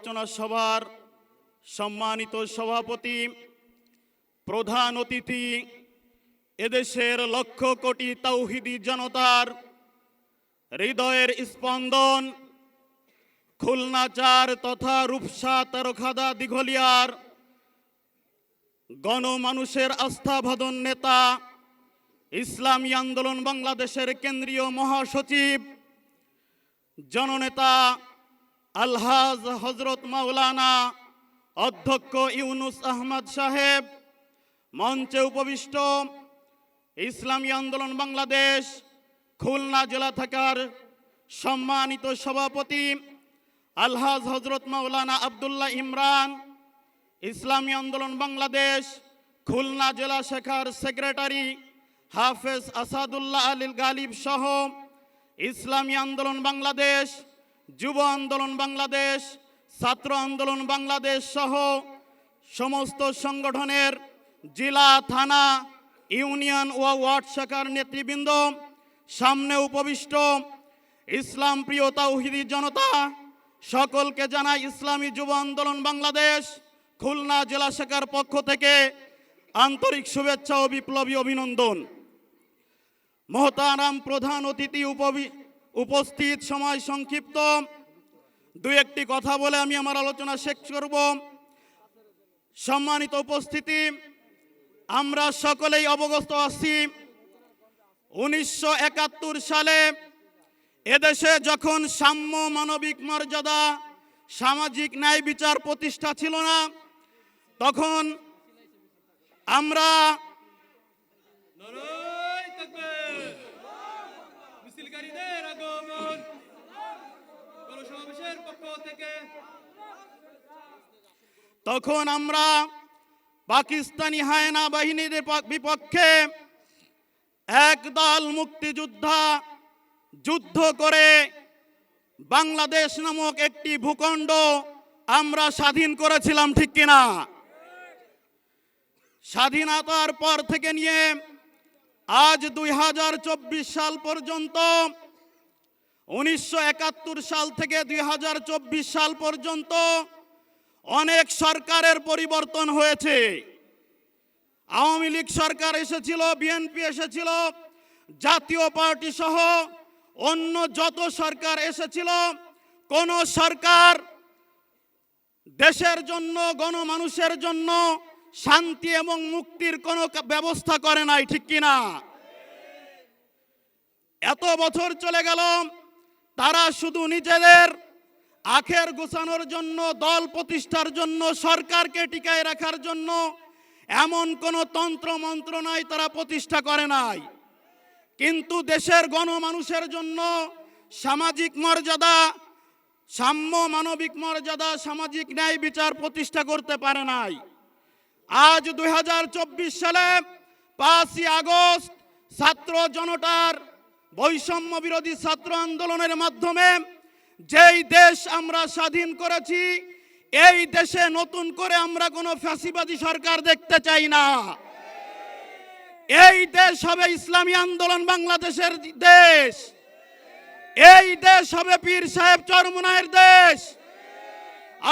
আলোচনা সভার সম্মানিত সভাপতি, প্রধান অতিথি, এদেশের লক্ষ কোটি তাওহীদি জনতার হৃদয়ের স্পন্দন, খুলনা ৪ তথা রূপসা তেরখাদা দিঘলিয়ার গণমানুষের আস্থাভাজন নেতা, ইসলামী আন্দোলন বাংলাদেশের কেন্দ্রীয় মহাসচিব, জননেতা আলহাজ হযরত মাওলানা অধ্যক্ষ ইউনুস আহমদ সাহেব, মঞ্চে উপবিষ্ট ইসলামী আন্দোলন বাংলাদেশ খুলনা জেলা থাকার সম্মানিত সভাপতি আলহাজ হযরত মাওলানা আব্দুল্লাহ ইমরান, ইসলামী আন্দোলন বাংলাদেশ খুলনা জেলা শাখার সেক্রেটারি হাফেজ আসাদুল্লাহ আলীল গালিব সহ ইসলামী আন্দোলন বাংলাদেশ, যুব আন্দোলন বাংলাদেশ, ছাত্র আন্দোলন বাংলাদেশ সহ সমস্ত সংগঠনের জেলা, থানা, ইউনিয়ন ও ওয়ার্ড শাখার নেতৃবৃন্দ, সামনে উপবিষ্ট ইসলাম প্রিয় তাওহীদি জনতা, সকলকে জানাই ইসলামী যুব আন্দোলন বাংলাদেশ খুলনা জেলা শাখার পক্ষ থেকে আন্তরিক শুভেচ্ছা ও বিপ্লবী অভিনন্দন। মহতারাম প্রধান অতিথি উপস্থিত, সময় সংক্ষিপ্ত, দুই একটি কথা বলে আমি আমার আলোচনা শেষ করব। সম্মানিত উপস্থিতি, আমরা সকলেই অবগত আছি 1971 সালে এদেশে যখন সাম্য, মানবিক মর্যাদা, সামাজিক ন্যায় বিচার প্রতিষ্ঠা ছিল না, তখন আমরা পাকিস্তানি হায়না বাহিনীর বিপক্ষে একদল মুক্তিযোদ্ধা যুদ্ধ করে বাংলাদেশ নামক একটি ভূখণ্ড আমরা স্বাধীন করেছিলাম, ঠিক কিনা? স্বাধীনতার পর থেকে নিয়ে আজ 2024 সাল পর্যন্ত, 1971 সাল থেকে 2024 সাল পর্যন্ত অনেক সরকারের পরিবর্তন হয়েছে। আওয়ামী লীগ সরকার এসেছিল, বিএনপি এসেছিল, জাতীয় পার্টি সহ অন্য যত সরকার এসেছিল, কোন সরকার দেশের জন্য, গণমানুষের জন্য শান্তি এবং মুক্তির কোনো ব্যবস্থা করে নাই, ঠিক কিনা? এত বছর চলে গেল, তারা শুধু নিজেদের আখের গোছানোর জন্য, দল প্রতিষ্ঠার জন্য, সরকারকে টিকায় রাখার জন্য এমন কোনো তন্ত্র মন্ত্র নাই, তারা প্রতিষ্ঠা করে নাই। কিন্তু দেশের গণমানুষের জন্য সামাজিক মর্যাদা, সাম্য, মানবিক মর্যাদা, সামাজিক ন্যায় বিচার প্রতিষ্ঠা করতে পারে নাই। আজ 2024 সালে 5ই আগস্ট ছাত্র জনতার বৈষম্য বিরোধী ছাত্র আন্দোলনের মাধ্যমে যেই দেশ আমরা স্বাধীন করেছি, এই দেশে নতুন করে আমরা কোনো ফ্যাসিবাদী সরকার দেখতে চাই না। এই দেশ হবে ইসলামী আন্দোলন বাংলাদেশের দেশ, এই দেশ হবে পীর সাহেব চরমনায়ের দেশ।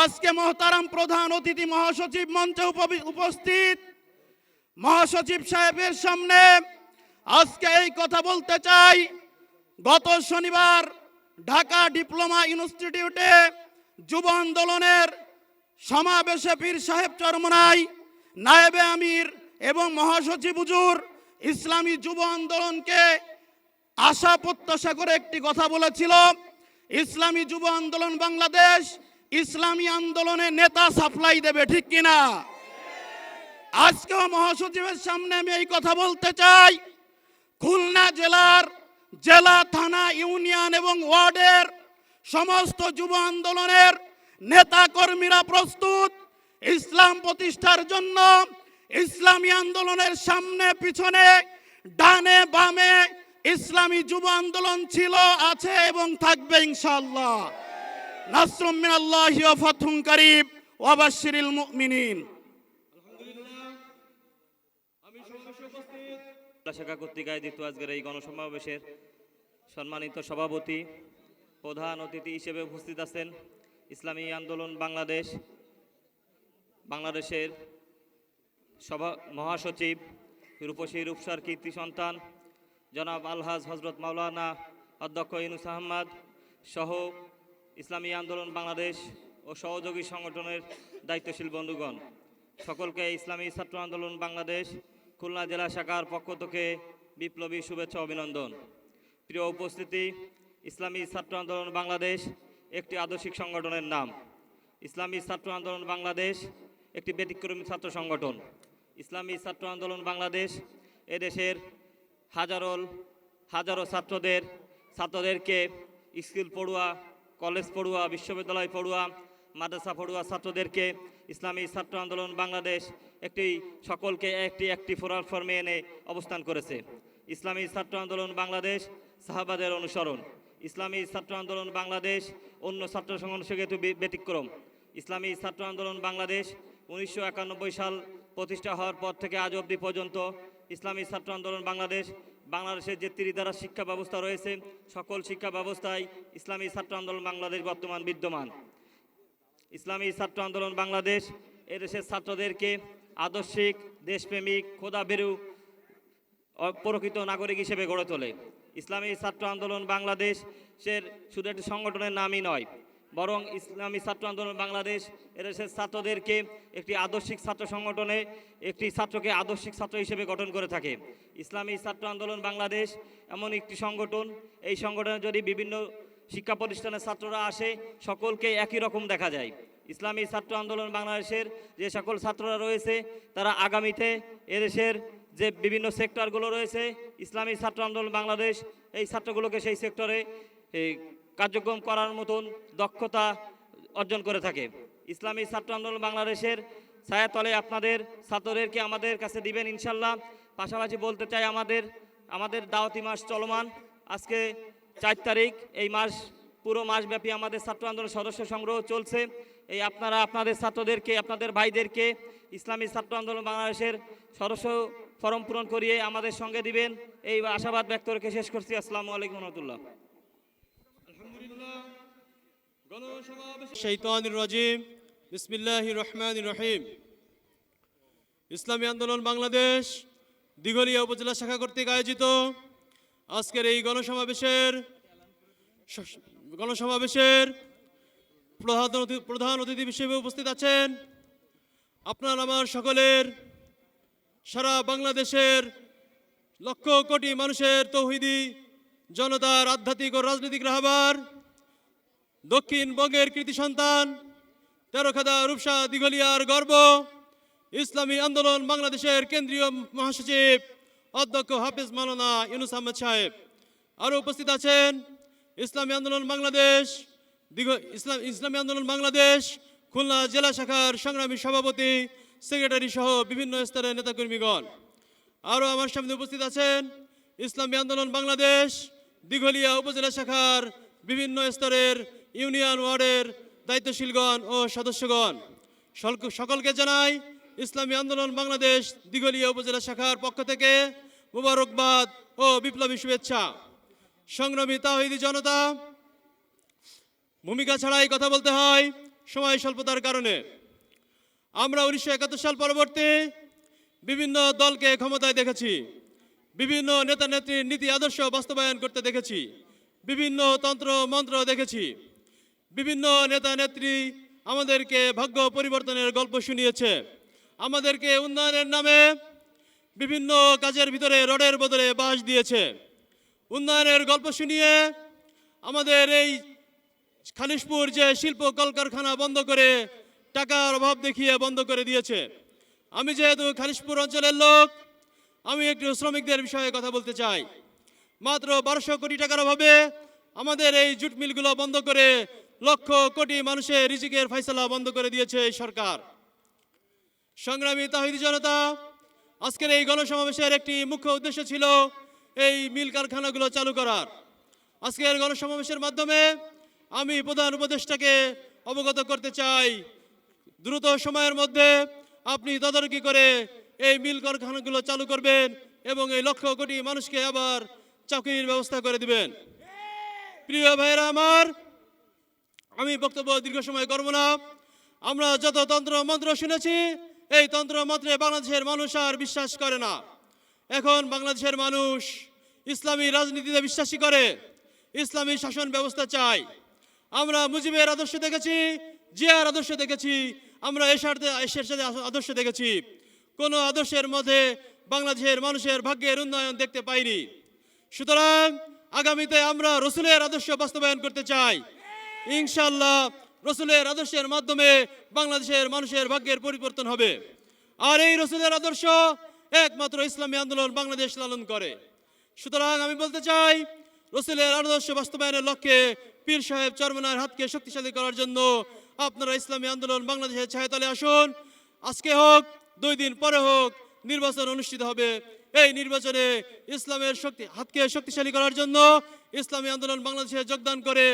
আজকে মহতারাম প্রধান অতিথি মহাসচিব মঞ্চে উপস্থিত, মহাসচিব সাহেবের সামনে আজকে এই কথা বলতে চাই। গত শনিবার ঢাকা ডিপ্লোমা ইনস্টিটিউটে যুব আন্দোলনের সমাবেশে পীর সাহেব চরমনাই, নায়েবে আমির এবং মহাসচিব হুজুর ইসলামী যুব আন্দোলনকে আশা প্রত্যাশা করে একটি কথা বলেছিল, ইসলামী যুব আন্দোলন বাংলাদেশ ইসলামী আন্দোলনের নেতা সাপ্লাই দেবে, ঠিক কিনা? আজকেও মহাসচিবের সামনে আমি এই কথা বলতে চাই, খুলনা জেলার জেলা, থানা, ইউনিয়ন এবং ওয়ার্ডের সমস্ত যুব আন্দোলনের নেতা কর্মীরা প্রস্তুত ইসলাম প্রতিষ্ঠার জন্য। ইসলামী আন্দোলনের সামনে, পিছনে, ডানে বামে ইসলামী যুব আন্দোলন ছিল, আছে এবং থাকবে ইনশাআল্লাহ। নাসরুম মিনাল্লাহি ওয়া ফাতহুন কারীব ওয়া বাশশিরিল মুমিনিন। আমি সমাবেশে উপস্থিত শাখা কর্তৃক আয়োজিত আজকের এই গণসমাবেশের সম্মানিত সভাপতি, প্রধান অতিথি হিসেবে উপস্থিত আছেন ইসলামী আন্দোলন বাংলাদেশ বাংলাদেশের মহাসচিব রূপসী রূপসার কীর্তি সন্তান জনাব আলহাজ হজরত মাওলানা অধ্যক্ষ ইউনুস আহমদ সহ ইসলামী আন্দোলন বাংলাদেশ ও সহযোগী সংগঠনের দায়িত্বশীল বন্ধুগণ, সকলকে ইসলামী ছাত্র আন্দোলন বাংলাদেশ খুলনা জেলা শাখার পক্ষ থেকে বিপ্লবী শুভেচ্ছা অভিনন্দন। প্রিয় উপস্থিতি, ইসলামী ছাত্র আন্দোলন বাংলাদেশ একটি আদর্শিক সংগঠনের নাম। ইসলামী ছাত্র আন্দোলন বাংলাদেশ একটি ব্যতিক্রমী ছাত্র সংগঠন। ইসলামী ছাত্র আন্দোলন বাংলাদেশ এদেশের হাজারো ছাত্রদেরকে স্কুল পড়ুয়া, কলেজ পড়ুয়া, বিশ্ববিদ্যালয় পড়ুয়া, মাদ্রাসা পড়ুয়া ছাত্রদেরকে ইসলামী ছাত্র আন্দোলন বাংলাদেশ সকলকে একটি প্ল্যাটফর্মে এনে অবস্থান করেছে। ইসলামী ছাত্র আন্দোলন বাংলাদেশ সাহাবাদের অনুসরণ। ইসলামী ছাত্র আন্দোলন বাংলাদেশ অন্য ছাত্র সংগঠন থেকে ব্যতিক্রম। ইসলামী ছাত্র আন্দোলন বাংলাদেশ 1991 সাল প্রতিষ্ঠা হওয়ার পর থেকে আজ অবধি পর্যন্ত ইসলামী ছাত্র আন্দোলন বাংলাদেশের যে ত্রিধারা শিক্ষা ব্যবস্থা রয়েছে, সকল শিক্ষা ব্যবস্থায় ইসলামী ছাত্র আন্দোলন বাংলাদেশ বর্তমান বিদ্যমান। ইসলামী ছাত্র আন্দোলন বাংলাদেশ এদেশের ছাত্রদেরকে আদর্শিক, দেশপ্রেমিক, খোদাভীরু, প্রকৃত নাগরিক হিসেবে গড়ে তোলে। ইসলামী ছাত্র আন্দোলন বাংলাদেশের শুধু একটি সংগঠনের নামই নয়, বরং ইসলামী ছাত্র আন্দোলন বাংলাদেশ এদেশের ছাত্রদেরকে একটি আদর্শিক ছাত্র সংগঠনে একটি ছাত্রকে আদর্শিক ছাত্র হিসেবে গঠন করে থাকে। ইসলামী ছাত্র আন্দোলন বাংলাদেশ এমন একটি সংগঠন, এই সংগঠনে যদি বিভিন্ন শিক্ষা প্রতিষ্ঠানের ছাত্ররা আসে, সকলকে একই রকম দেখা যায়। ইসলামী ছাত্র আন্দোলন বাংলাদেশের যে সকল ছাত্ররা রয়েছে, তারা আগামীতে এদেশের যে বিভিন্ন সেক্টরগুলো রয়েছে, ইসলামী ছাত্র আন্দোলন বাংলাদেশ এই ছাত্রগুলোকে সেই সেক্টরে কার্যক্রম করার মতন দক্ষতা অর্জন করে থাকে। ইসলামী ছাত্র আন্দোলন বাংলাদেশের ছায়াতলে আপনাদের ছাত্রদেরকে আমাদের কাছে দিবেন ইনশাল্লাহ। পাশাপাশি বলতে চাই, আমাদের দাওয়াতি মাস চলমান। আজকে 4 তারিখ, এই পুরো মাসব্যাপী আমাদের ছাত্র আন্দোলন সদস্য সংগ্রহ চলছে। এই আপনারা আপনাদের ছাত্রদেরকে, আপনাদের ভাইদেরকে ইসলামী ছাত্র আন্দোলন বাংলাদেশের সদস্য ফরম পূরণ করিয়ে আমাদের সঙ্গে দিবেন, এই আশাবাদ ব্যক্ত রেখে শেষ করছি। আসসালামু আলাইকুম রহমতুল্লাহ। শাইতানির রাজিম, বিসমিল্লাহির রহমানির রহিম। ইসলামী আন্দোলন বাংলাদেশ দিঘলিয়া উপজেলা শাখা কর্তৃক আয়োজিত আজকের এই গণসমাবেশের প্রধান অতিথি হিসেবে উপস্থিত আছেন আপনার আমার সকলের সারা বাংলাদেশের লক্ষ কোটি মানুষের তৌহিদি জনতার আধ্যাত্মিক ও রাজনৈতিক রাহবার, দক্ষিণবঙ্গের কৃতি সন্তান, তেরোখাদা রূপসা দিঘলিয়ার গর্ব, ইসলামী আন্দোলন বাংলাদেশের কেন্দ্রীয় মহাসচিব অধ্যক্ষ হাফেজ মাওলানা ইউনুস আহমদ সাহেব। আরও উপস্থিত আছেন ইসলামী আন্দোলন বাংলাদেশ খুলনা জেলা শাখার সংগ্রামী সভাপতি, সেক্রেটারি সহ বিভিন্ন স্তরের নেতাকর্মীগণ। আরও আমার সামনে উপস্থিত আছেন ইসলামী আন্দোলন বাংলাদেশ দিঘলিয়া উপজেলা শাখার বিভিন্ন স্তরের ইউনিয়ন ওয়ার্ডের দায়িত্বশীলগণ ও সদস্যগণ। সকলকে জানাই ইসলামী আন্দোলন বাংলাদেশ দিঘলিয়া উপজেলা শাখার পক্ষ থেকে মুবারকবাদ ও বিপ্লবী শুভেচ্ছা। সংগ্রামী তাওহীদি জনতা, ভূমিকা ছাড়াই কথা বলতে হয় সময় স্বল্পতার কারণে। আমরা 1971 সাল পরবর্তী বিভিন্ন দলকে ক্ষমতায় দেখেছি, বিভিন্ন নেতা নেত্রীর নীতি আদর্শ বাস্তবায়ন করতে দেখেছি, বিভিন্ন তন্ত্র মন্ত্র দেখেছি, বিভিন্ন নেতা নেত্রী আমাদেরকে ভাগ্য পরিবর্তনের গল্প শুনিয়েছে, আমাদেরকে উন্নয়নের নামে বিভিন্ন কাজের ভিতরে রডের বদলে বাঁশ দিয়েছে। উন্নয়নের গল্প শুনিয়ে আমাদের এই খালিশপুর যে শিল্প কলকারখানা বন্ধ করে টাকার অভাব দেখিয়ে বন্ধ করে দিয়েছে। আমি যেহেতু খালিশপুর অঞ্চলের লোক, আমি একটু শ্রমিকদের বিষয়ে কথা বলতে চাই। মাত্র 1200 কোটি টাকার অভাবে আমাদের এই জুট মিলগুলো বন্ধ করে লক্ষ কোটি মানুষের রিজিকের ফয়সালা বন্ধ করে দিয়েছে এই সরকার। সংগ্রামী তাওহীদি জনতা, আজকের এই গণসমাবেশের একটি মুখ্য উদ্দেশ্য ছিল এই মিল কারখানাগুলো চালু করার। আজকের গণসমাবেশের মাধ্যমে আমি প্রধান উপদেষ্টাকে অবগত করতে চাই, দ্রুত সময়ের মধ্যে আপনি তদারকি করে এই মিল কারখানাগুলো চালু করবেন এবং এই লক্ষ কোটি মানুষকে আবার চাকরির ব্যবস্থা করে দিবেন। প্রিয় ভাইয়েরা আমার, আমি বক্তব্য দীর্ঘ সময় করব না। আমরা যত তন্ত্র মন্ত্র শুনেছি, এই তন্ত্র মন্ত্রে বাংলাদেশের মানুষ আর বিশ্বাস করে না। এখন বাংলাদেশের মানুষ ইসলামী রাজনীতিতে বিশ্বাসী করে, ইসলামী শাসন ব্যবস্থা চায়। আমরা মুজিবের আদর্শ দেখেছি, জিয়ার আদর্শ দেখেছি, আমরা এরশাদের আদর্শ দেখেছি। কোনো আদর্শের মধ্যে বাংলাদেশের মানুষের ভাগ্যের উন্নয়ন দেখতে পাইনি। সুতরাং আগামীতে আমরা রসুলের আদর্শ বাস্তবায়ন করতে চাই। ইনশাআল্লাহ রসুলের আদর্শের মাধ্যমে বাংলাদেশের মানুষের ভাগ্যের পরিবর্তন হবে। আর এই রসুলের আদর্শ একমাত্র ইসলামী আন্দোলন বাংলাদেশ লালন করে। সুতরাং আমি বলতে চাই, রসুলের আদর্শ বাস্তবায়নের লক্ষ্যে পীর সাহেব চরমনায়ের হাতকে শক্তিশালী করার জন্য আপনারা ইসলামী আন্দোলন বাংলাদেশের ছায়াতলে আসুন। আজকে হোক, 2 দিন পরে হোক, নির্বাচন অনুষ্ঠিত হবে। এই নির্বাচনে ইসলামের হাতকে শক্তিশালী করার জন্য ইসলামী আন্দোলন বাংলাদেশে যোগদান করে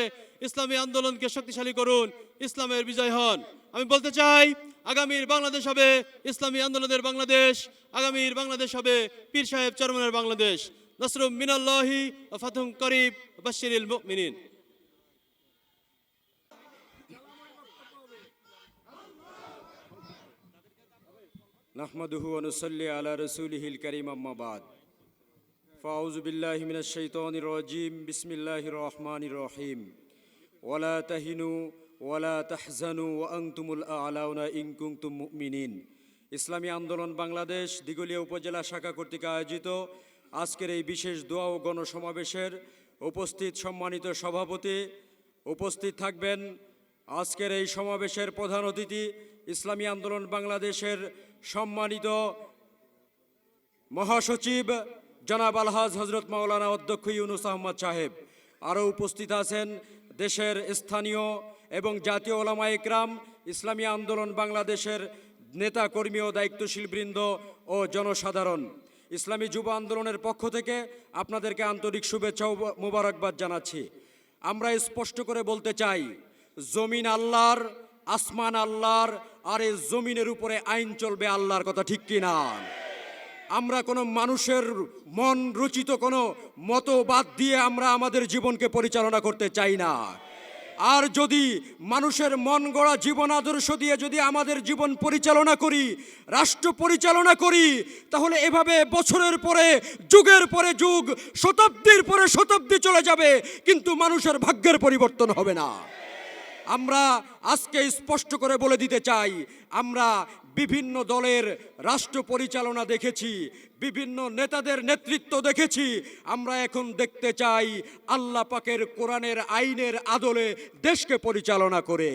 ইসলামী আন্দোলনকে শক্তিশালী করুন, ইসলামের বিজয় হন। আমি বলতে চাই, আগামীর বাংলাদেশ হবে ইসলামী আন্দোলনের বাংলাদেশ, আগামীর বাংলাদেশ হবে পীর সাহেব চরমনায়ের বাংলাদেশ। নাসরুম মিনাল্লাহি ওয়া ফাতহুম করিব, বাশশিরিল মুমিনিন। নাহমাদুহু ওয়া নুসাল্লি আলা রাসূলিহিল কারীম, আম্মা বাদ। ফাউযু বিল্লাহি মিনাশ শাইতানির রাজীম। বিসমিল্লাহির রহমানির রহিম। ওয়ালা তাহিনু ওয়ালা তাহজানু ওয়া আনতুমুল আ'লাউনা ইন কুনতুম মুমিনিন। ইসলামী আন্দোলন বাংলাদেশ দিঘলিয়া উপজেলা শাখা কর্তৃক আয়োজিত আজকের এই বিশেষ দোয়া ও গণসমাবেশের উপস্থিত সম্মানিত সভাপতি, উপস্থিত থাকবেন আজকের এই সমাবেশের প্রধান অতিথি ইসলামী আন্দোলন বাংলাদেশের সম্মানিত মহাসচিব জনাব আলহাজ হজরত মাওলানা অধ্যক্ষ ইউনুস আহমদ সাহেব। আরও উপস্থিত আছেন দেশের স্থানীয় এবং জাতীয় ওলামা ইকরাম, ইসলামী আন্দোলন বাংলাদেশের নেতা কর্মী ও দায়িত্বশীল বৃন্দ ও জনসাধারণ। ইসলামী যুব আন্দোলনের পক্ষ থেকে আপনাদেরকে আন্তরিক শুভেচ্ছা ও মোবারকবাদ জানাচ্ছি। আমরা স্পষ্ট করে বলতে চাই, জমিন আল্লাহর, আসমান আল্লাহর, আর এই জমিনের উপরে আইন চলবে আল্লাহর। কথা ঠিক কিনা? আমরা কোনো মানুষের মন রচিত কোনো মতবাদ দিয়ে আমরা আমাদের জীবনকে পরিচালনা করতে চাই না। আর যদি মানুষের মন গড়া জীবন আদর্শ দিয়ে যদি আমাদের জীবন পরিচালনা করি, রাষ্ট্র পরিচালনা করি, তাহলে এভাবে বছরের পরে যুগের পরে যুগ, শতাব্দীর পরে শতাব্দী চলে যাবে, কিন্তু মানুষের ভাগ্যের পরিবর্তন হবে না। আমরা আজকে স্পষ্ট করে বলে দিতে চাই, আমরা বিভিন্ন দলের রাষ্ট্র পরিচালনা দেখেছি, বিভিন্ন নেতাদের নেতৃত্ব দেখেছি। আমরা এখন দেখতে চাই আল্লাহ পাকের কোরআনের আইনের আদলে দেশকে পরিচালনা করে।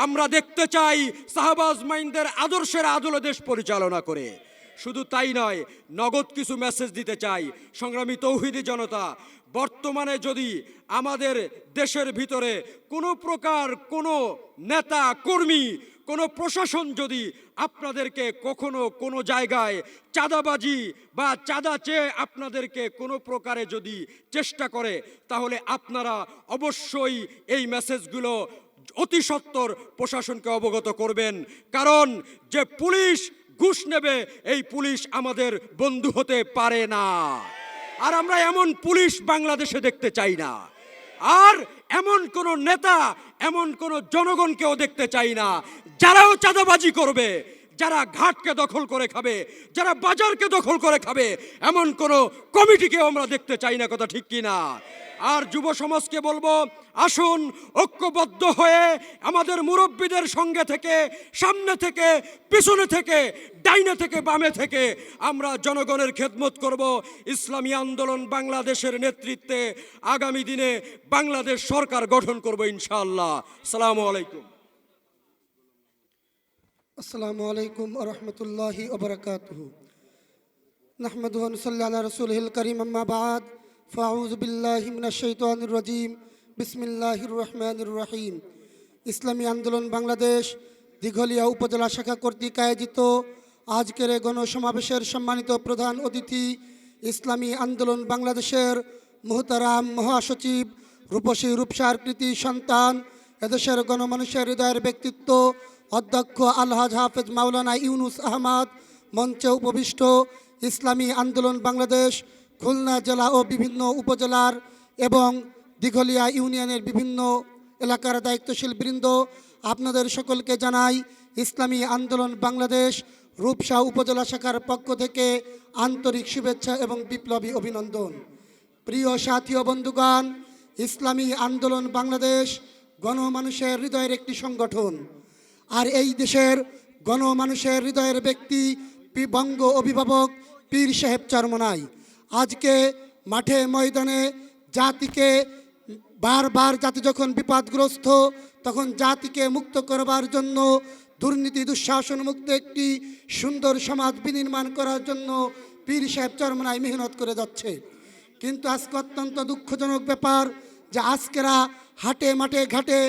আমরা দেখতে চাই শাহবাজ মাইনদের আদর্শের আদলে দেশ পরিচালনা করে। শুধু তাই নয়, নগদ কিছু মেসেজ দিতে চাই। সংগ্রামী তৌহিদি জনতা, বর্তমানে যদি আমাদের দেশের ভিতরে কোনো প্রকার কোনো নেতা কর্মী, কোনো প্রশাসন যদি আপনাদেরকে কখনো কোনো জায়গায় চাঁদাবাজি বা চাঁদা চেয়ে আপনাদেরকে কোনো প্রকারে যদি চেষ্টা করে, তাহলে আপনারা অবশ্যই এই মেসেজগুলো অতি সত্বর প্রশাসনকে অবগত করবেন। কারণ যে পুলিশ ঘুষ নেবে, এই পুলিশ আমাদের বন্ধু হতে পারে না। আর আমরা এমন পুলিশ বাংলাদেশে দেখতে চাই না। আর এমন কোন নেতা, এমন কোন জনগণকেও দেখতে চাই না যারাও চাঁদাবাজি করবে, যারা ঘাটকে দখল করে খাবে, যারা বাজারকে দখল করে খাবে, এমন কোন কমিটিকেও আমরা দেখতে চাই না। কথা ঠিক কিনা? আর যুব সমাজকে বলবো, আসুন ঐক্যবদ্ধ হয়ে আমাদের মুরব্বীদের সঙ্গে থেকে, সামনে থেকে, পিছনে থেকে, ডাইনে থেকে, বামে থেকে আমরা জনগণের খেদমত করব। ইসলামী আন্দোলন বাংলাদেশের নেতৃত্বে আগামী দিনে বাংলাদেশ সরকার গঠন করব ইনশাআল্লাহ। আসসালামু আলাইকুম। আসসালামু আলাইকুম ওয়া রাহমাতুল্লাহি ওয়া বারাকাতুহু। নাহমাদুহু ওয়া নুসাল্লি আলা রাসূলিহিল কারীম, আম্মা বা'দ। ফাউযু বিল্লাহি মিনাশ শাইতানির রাজীম। বিসমিল্লাহির রহমানির রহিম। ইসলামী আন্দোলন বাংলাদেশ দিঘলিয়া উপজেলা শাখা কর্তৃক আয়োজিত আজকের এই গণসমাবেশের সম্মানিত প্রধান অতিথি ইসলামী আন্দোলন বাংলাদেশের মুহতারাম মহাসচিব, রূপসী রূপসার কৃতি সন্তান, এদেশের গণমানুষের হৃদয়ের ব্যক্তিত্ব অধ্যক্ষ আলহাজ হাফেজ মাওলানা ইউনুস আহমদ, মঞ্চে উপবিষ্ট ইসলামী আন্দোলন বাংলাদেশ খুলনা জেলা ও বিভিন্ন উপজেলার এবং দিঘলিয়া ইউনিয়নের বিভিন্ন এলাকার দায়িত্বশীল বৃন্দ, আপনাদের সকলকে জানাই ইসলামী আন্দোলন বাংলাদেশ রূপসা উপজেলা শাখার পক্ষ থেকে আন্তরিক শুভেচ্ছা এবং বিপ্লবী অভিনন্দন। প্রিয় সাথী ও বন্ধুগণ, ইসলামী আন্দোলন বাংলাদেশ গণমানুষের হৃদয়ের একটি সংগঠন। আর এই দেশের গণমানুষের হৃদয়ের ব্যক্তি বঙ্গ অভিভাবক পীর সাহেব চরমোনাই আজকে মাঠে ময়দানে জাতিকে বারবার জাতি যখন বিপদগ্রস্ত তখন জাতিকে মুক্ত করবার জন্য, দুর্নীতি দুঃশাসন মুক্ত একটি সুন্দর সমাজ বিনির্মাণ করার জন্য পীর সাহেব চরমোনাই মেহনত করে যাচ্ছে। কিন্তু আজকে অত্যন্ত দুঃখজনক ব্যাপার যে আজকেরা হাটে মাঠে ঘাটে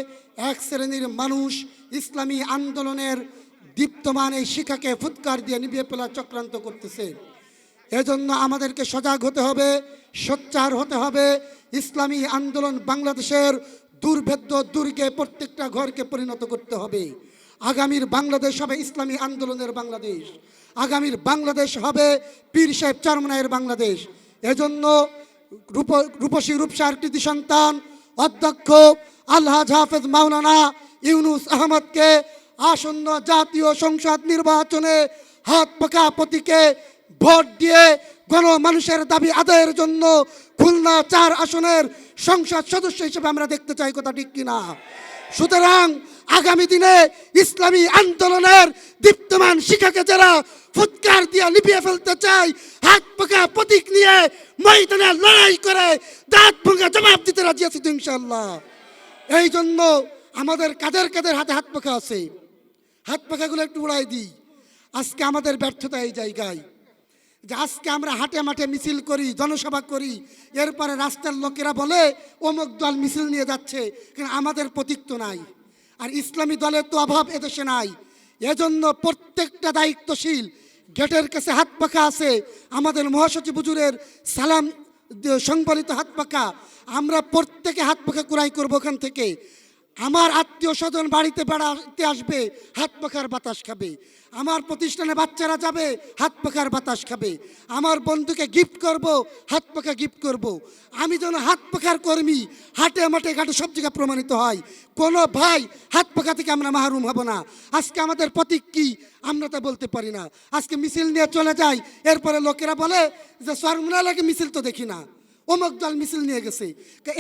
এক শ্রেণীর মানুষ ইসলামী আন্দোলনের দীপ্তমান এই শিখাকে ফুৎকার দিয়ে নিভিয়ে ফেলার চক্রান্ত করতেছে। এজন্য আমাদেরকে সজাগ হতে হবে, সোচ্চার হতে হবে। ইসলামী আন্দোলন বাংলাদেশের দুর্ভেদ্য দুর্গে প্রত্যেকটা ঘরকে পরিণত করতে হবে। আগামীর বাংলাদেশ হবে ইসলামী আন্দোলনের বাংলাদেশ, আগামীর বাংলাদেশ হবে পীর সাহেব চরমোনাইয়ের বাংলাদেশ। এজন্য রূপসী রূপসার কৃতি সন্তান অধ্যক্ষ আলহাজ হাফেজ মাওলানা ইউনুস আহমদকে আসন্ন জাতীয় সংসদ নির্বাচনে হাত পাকা প্রতীকে ভোট দিয়ে গণমানুষের দাবি আদায়ের জন্য খুলনা 4 আসনের সংসদ সদস্য হিসেবে আমরা দেখতে চাই, কথা ঠিক কিনা? সুতরাং আগামী দিনে ইসলামী আন্দোলনের দীপ্তমান শিখাকে যারা ফুৎকার দিয়ে লিপিয়ে ফেলতে চায়, হাত পাকা প্রতীক নিয়ে ময়দানে লড়াই করে দাঁত ভাঙা জবাব দিতে রাজি আছি ইনশাআল্লাহ। এই জন্য আমাদের কাদের কাদের হাতে হাত পাখা আছে, হাত পাখাগুলো একটু উড়াই দিই। আজকে আমাদের ব্যর্থতা এই জায়গায় যে আজকে আমরা হাটে মাঠে মিছিল করি, জনসভা করি, এরপরে রাস্তার লোকেরা বলে অমুক দল মিছিল নিয়ে যাচ্ছে, কিন্তু আমাদের প্রতীক তো নাই। আর ইসলামী দলের তো অভাব এদেশে নাই। এজন্য প্রত্যেকটা দায়িত্বশীল গেটের কাছে হাত পাখা আছে, আমাদের মহাসচিব হুজুরের সালাম সংবলিত হাত পাখা, আমরা প্রত্যেকে হাত পাখা কুড়াই করবো ওখান থেকে। আমার আত্মীয় স্বজন বাড়িতে বেড়াতে আসবে, হাত পাখার বাতাস খাবে। আমার প্রতিষ্ঠানে বাচ্চারা যাবে, হাত পাখার বাতাস খাবে। আমার বন্ধুকে গিফট করব, হাত পাখা গিফট করব। আমি যেন হাত পাখার কর্মী হাটে মাঠে ঘাটে সব জায়গায় প্রমাণিত হয়। কোনো ভাই হাত পাখা থেকে আমরা মাহরুম হব না। আজকে আমাদের প্রতীক কি আমরা তা বলতে পারি না। আজকে মিছিল নিয়ে চলে যাই, এরপরে লোকেরা বলে যে চরমোনাই লাগে মিছিল তো দেখি না, অমুক দল মিছিল নিয়ে গেছে।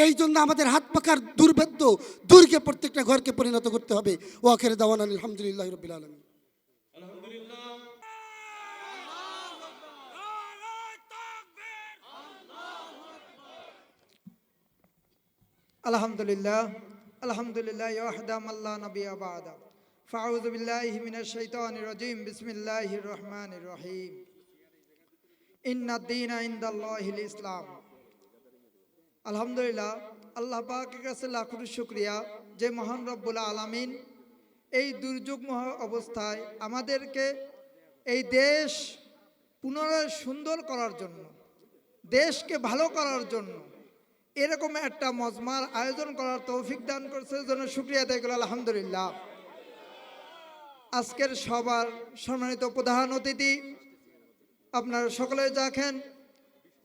এই জন্য আমাদের হাত পাখার দুর্ভেদ্য দুর্গে প্রত্যেকটা ঘরকে পরিণত করতে হবে। ও আখির দাওয়ানা আলহামদুলিল্লাহ রাব্বিল আলামিন। আলহামদুলিল্লাহ আলহামদুলিল্লাহ ওয়াহদাহু লা নাবিয়্যা বা'দা ফাউযু বিল্লাহি মিনাশ শাইতানির রাজীম বিসমিল্লাহির রহমানির রহিম ইন্নাদ দীনা ইনদাল্লাহিল ইসলাম। আলহামদুলিল্লাহ, আল্লাহ পাকের কাছে লাখো শুকরিয়া যে মহান রব্বুল আলামিন এই দুর্যোগময় অবস্থায় আমাদেরকে এই দেশ পুনরায় সুন্দর করার জন্য, দেশকে ভালো করার জন্য এরকম একটা মজমার আয়োজন করার তৌফিক দান করছে, জন্য শুকরিয়া আদায় করি আলহামদুলিল্লাহ। আজকের সবার সম্মানিত প্রধান অতিথি আপনারা সকলে দেখেন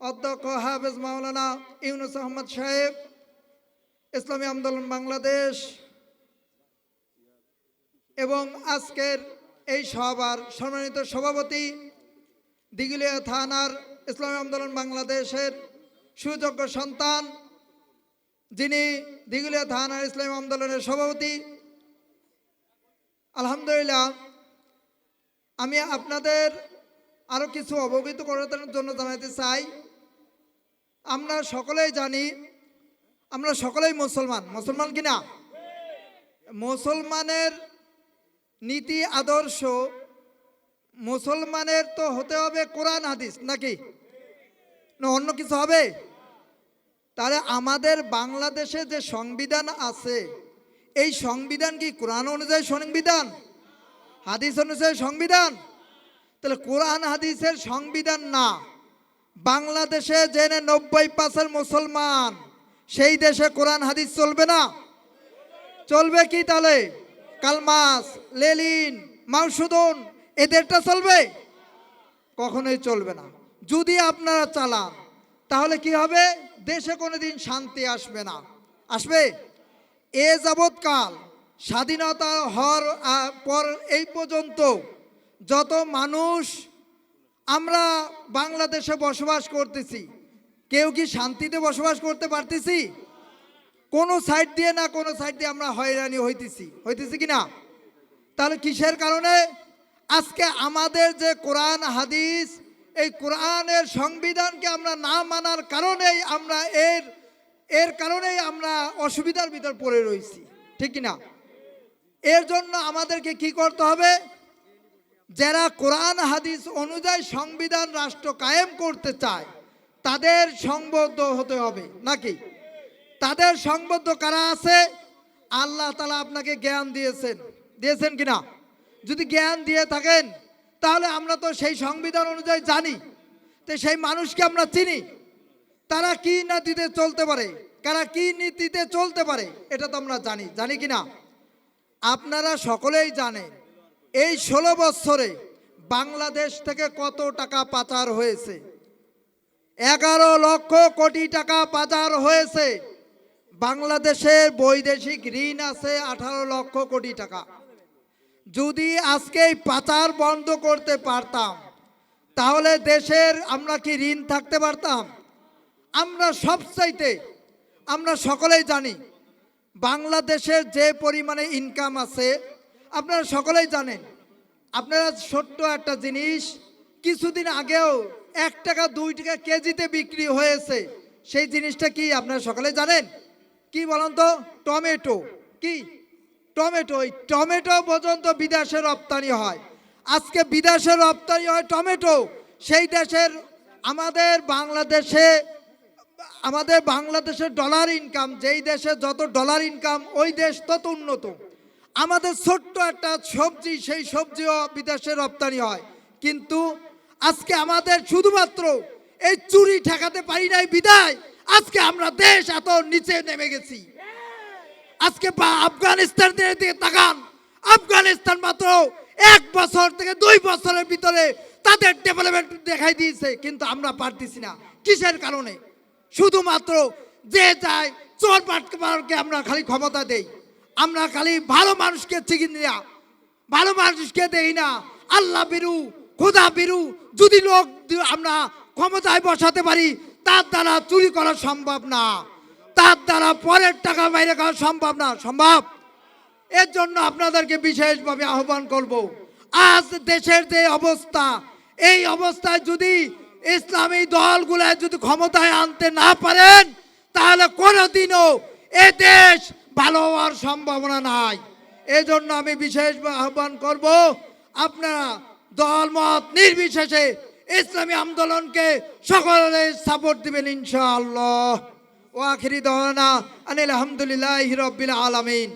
অধ্যক্ষ হাফেজ মাওলানা ইউনুস আহমদ সাহেব, ইসলামী আন্দোলন বাংলাদেশ, এবং আজকের এই সভার সম্মানিত সভাপতি দিঘিলিয়া থানার ইসলামী আন্দোলন বাংলাদেশের সুযোগ্য সন্তান, যিনি দিঘিলিয়া থানার ইসলামী আন্দোলনের সভাপতি। আলহামদুলিল্লাহ, আমি আপনাদের আরও কিছু অবগত করার জন্য জানাতে চাই। আমরা সকলেই জানি, আমরা সকলেই মুসলমান কিনা? মুসলমানের নীতি আদর্শ, মুসলমানের তো হতে হবে কোরআন হাদিস, নাকি না অন্য কিছু হবে? তাহলে আমাদের বাংলাদেশে যে সংবিধান আছে, এই সংবিধান কি কোরআন অনুযায়ী সংবিধান, হাদিস অনুযায়ী সংবিধান? তাহলে কোরআন হাদিসের সংবিধান না, বাংলাদেশে জেনে 90% মুসলমান, সেই দেশে কোরআন হাদিস চলবে না? চলবে কি তাহলে? কালমাস, লেলিন, মাউসুদন এদেরটা চলবে? কখনোই চলবে না। যদি আপনারা চালান তাহলে কি হবে? দেশে কোনোদিন শান্তি আসবে না। আসবে? এ যাবৎকাল স্বাধীনতা হওয়ার পর এই পর্যন্ত যত মানুষ আমরা বাংলাদেশে বসবাস করতেছি, কেউ কি শান্তিতে বসবাস করতে পারতেছি? কোনো সাইড দিয়ে না কোনো সাইড দিয়ে আমরা হয়রানি হইতেছি কি না? তাহলে কিসের কারণে? আজকে আমাদের যে কোরআন হাদিস, এই কোরআনের সংবিধানকে আমরা না মানার কারণেই আমরা এর কারণেই আমরা অসুবিধার ভিতর পড়ে রয়েছি, ঠিক কি না? এর জন্য আমাদেরকে কি করতে হবে? যারা কোরআন হাদিস অনুযায়ী সংবিধান রাষ্ট্র কায়েম করতে চায় তাদের সংবদ্ধ হতে হবে, নাকি? তাদের সংবদ্ধ কারা আছে? আল্লাহ তাআলা আপনাকে জ্ঞান দিয়েছেন কিনা? যদি জ্ঞান দিয়ে থাকেন তাহলে আমরা তো সেই সংবিধান অনুযায়ী জানি, তো সেই মানুষকে আমরা চিনি, তারা কি নীতিতে চলতে পারে, কারা কি নীতিতে চলতে পারে, এটা তো আমরা জানি কিনা? আপনারা সকলেই জানেন এই 16 বছরে বাংলাদেশ থেকে কত টাকা পাচার হয়েছে? 11 লক্ষ কোটি টাকা পাচার হয়েছে। বাংলাদেশের বৈদেশিক ঋণ আছে 18 লক্ষ কোটি টাকা। যদি আজকে এই পাচার বন্ধ করতে পারতাম তাহলে দেশের আমরা কি ঋণ থাকতে পারতাম? আমরা সকলেই জানি বাংলাদেশের যে পরিমাণে ইনকাম আছে, আপনারা সকলেই জানেন। আপনারা ছোট্ট একটা জিনিস কিছুদিন আগেও 1 টাকা 2 টাকা কেজিতে বিক্রি হয়েছে, সেই জিনিসটা কি আপনারা সকলে জানেন? কি বলেন তো? টমেটো। কি টমেটো? এই টমেটো পর্যন্ত বিদেশে রপ্তানি হয়। আজকে বিদেশে রপ্তানি হয় টমেটো, সেই দেশের আমাদের বাংলাদেশের ডলার ইনকাম, যেই দেশে যত ডলার ইনকাম ওই দেশ তত উন্নত। আমাদের ছোট্ট একটা সবজি, সেই সবজিও বিদেশে রপ্তানি হয়। কিন্তু আজকে আমাদের শুধুমাত্র এই চুরি ঠেকাতে পারি নাই বিদায় আজকে আমরা দেশ এত নিচে নেমে গেছি। আজকে আফগানিস্তান দিকে তাকান, আফগানিস্তান মাত্র 1 বছর থেকে 2 বছরের ভিতরে তাদের ডেভেলপমেন্ট দেখাই দিয়েছে, কিন্তু আমরা পারতেছি না। কিসের কারণে? শুধুমাত্র যে যায় চোর বাটপারকে আমরা খালি ক্ষমতা দেই, আমরা খালি ভালো মানুষকে চিকিৎসা না, ভালো মানুষকে দেই না। আল্লাহ বিরু, খোদা বিরু যদি লোক আমরা ক্ষমতায় বসাতে পারি, তার দ্বারা চুরি করা সম্ভব না, তার দ্বারা পরের টাকা বাইরে করা সম্ভব না। সম্ভব? এর জন্য আপনাদেরকে বিশেষভাবে আহ্বান করব, আজ দেশের যে অবস্থা, এই অবস্থায় যদি ইসলামী দলগুলো যদি ক্ষমতায় আনতে না পারেন তাহলে কোনোদিনও এ দেশ ভালো হওয়ার সম্ভাবনা নাই। এই জন্য আমি বিশেষ আহ্বান করব, আপনারা দলমত নির্বিশেষে ইসলামী আন্দোলনকে সকলে সাপোর্ট দিবেন ইনশাআল্লাহ। ওয়া আখিরি দাওয়ানা আনিল হামদুলিল্লাহি রাব্বিল আলামিন।